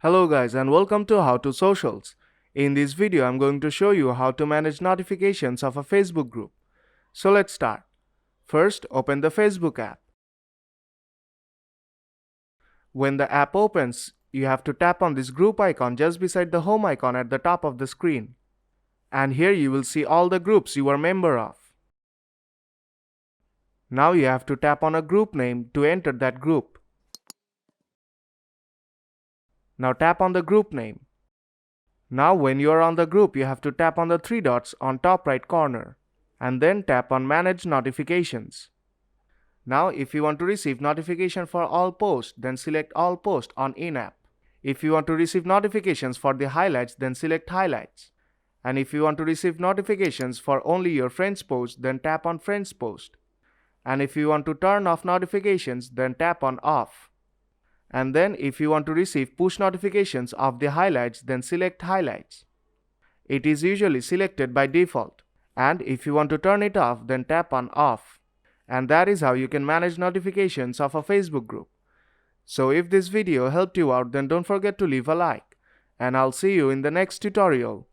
Hello guys and welcome to How to Socials. In this video I'm going to show you how to manage notifications of a Facebook group. So let's start. First, open the Facebook app. When the app opens, you have to tap on this group icon just beside the home icon at the top of the screen. And here you will see all the groups you are member of. Now you have to tap on a group name to enter that group. Now tap on the group name. Now when you are on the group, you have to tap on the three dots on top right corner and then tap on Manage Notifications. Now if you want to receive notification for all posts, then select All Posts on in-app. If you want to receive notifications for the highlights, then select Highlights. And if you want to receive notifications for only your friends' posts, then tap on Friends Post. And if you want to turn off notifications, then tap on Off. And then if you want to receive push notifications of the highlights, then select Highlights. It is usually selected by default. And if you want to turn it off, then tap on Off. And that is how you can manage notifications of a Facebook group. So if this video helped you out, then don't forget to leave a like. And I'll see you in the next tutorial.